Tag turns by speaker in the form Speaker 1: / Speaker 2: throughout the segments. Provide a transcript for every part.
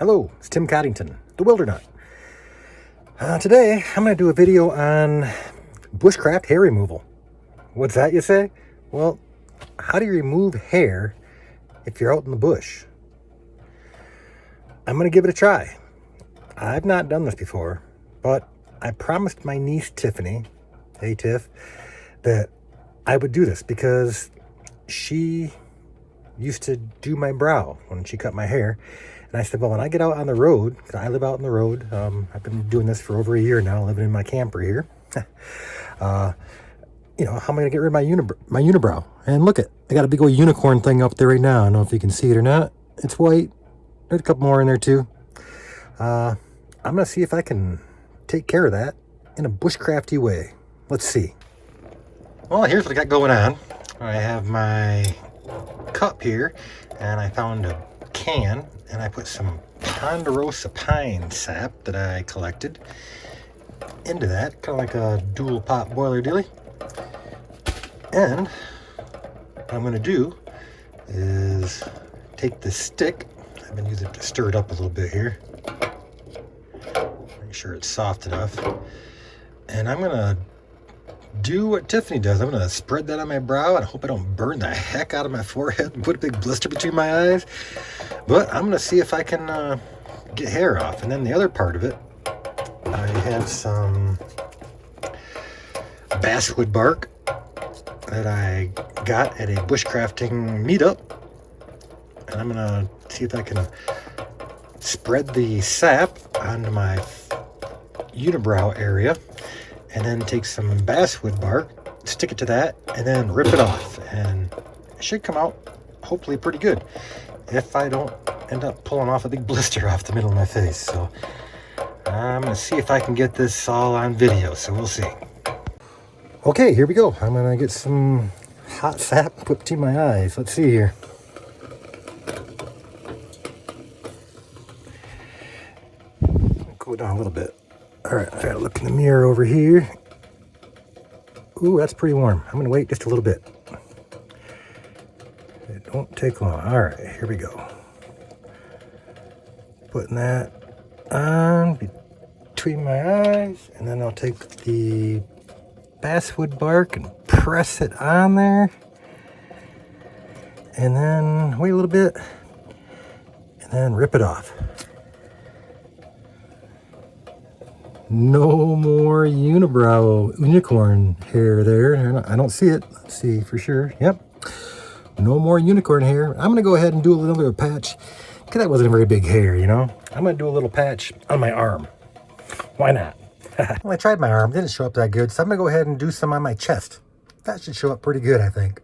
Speaker 1: Hello, it's Tim Coddington, the Wildernut. Today, I'm going to do a video on bushcraft hair removal. What's that, you say? Well, how do you remove hair if you're out in the bush? I'm going to give it a try. I've not done this before, but I promised my niece Tiffany, hey Tiff, that I would do this because she used to do my brow when she cut my hair. And I said, well, when I get out on the road, because I live out on the road, I've been doing this for over a year now, living in my camper here. How am I going to get rid of my unibrow? And look I got a big old unicorn thing up there right now. I don't know if you can see it or not. It's white. There's a couple more in there too. I'm going to see if I can take care of that in a bushcrafty way. Let's see. Well, here's what I got going on. I have my cup here, and I found a can, and I put some ponderosa pine sap that I collected into that, kind of like a dual pot boiler dilly. And what I'm going to do is take this stick. I've been using it to stir it up a little bit here. Make sure it's soft enough. And I'm going to do what Tiffany does. I'm going to spread that on my brow, and I hope I don't burn the heck out of my forehead and put a big blister between my eyes. But I'm going to see if I can get hair off. And then the other part of it, I have some basswood bark that I got at a bushcrafting meetup. And I'm going to see if I can spread the sap onto my unibrow area, and then take some basswood bark, stick it to that, and then rip it off. And it should come out hopefully pretty good if I don't end up pulling off a big blister off the middle of my face. So I'm going to see if I can get this all on video, so we'll see. Okay, here we go. I'm going to get some hot sap put between my eyes. Let's see here. Cool down a little bit. All right, I gotta look in the mirror over here. Ooh, that's pretty warm. I'm gonna wait just a little bit. It don't take long. All right, here we go. Putting that on between my eyes, and then I'll take the basswood bark and press it on there. And then wait a little bit, and then rip it off. No more unicorn hair there. I don't see it. Let's see for sure. Yep. No more unicorn hair. I'm going to go ahead and do a little patch, because that wasn't a very big hair, you know. I'm going to do a little patch on my arm. Why not? Well, I tried my arm. It didn't show up that good, so I'm going to go ahead and do some on my chest. That should show up pretty good, I think.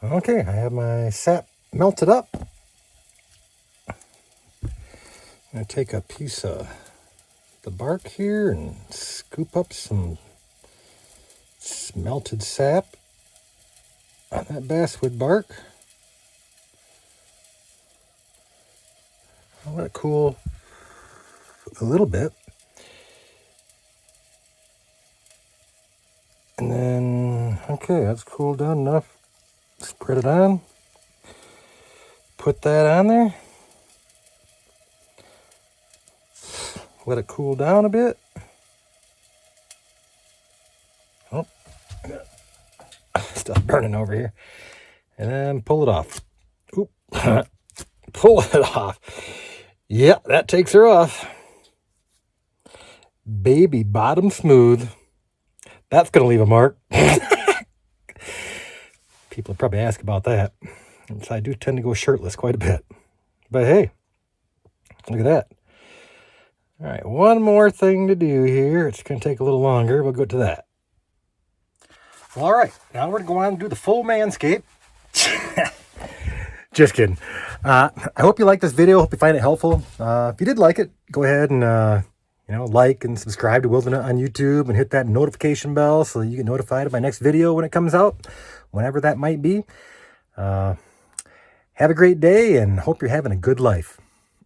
Speaker 1: Okay, I have my sap melted up. I'm going to take a piece of the bark here and scoop up some melted sap on that basswood bark. I'll let it cool a little bit, and then okay, that's cooled down enough. Spread it on, put that on there. Let it cool down a bit. Oh, stuff burning over here. And then pull it off. Oop. Pull it off. Yeah, that takes her off. Baby bottom smooth. That's going to leave a mark. People probably ask about that. So I do tend to go shirtless quite a bit. But hey, look at that. All right, one more thing to do here. It's going to take a little longer. We'll go to that. All right, now we're going to go on and do the full manscape. Just kidding. I hope you like this video. Hope you find it helpful. If you did like it, go ahead and like and subscribe to Wildernut on YouTube and hit that notification bell so you get notified of my next video when it comes out, whenever that might be. Have a great day, and hope you're having a good life.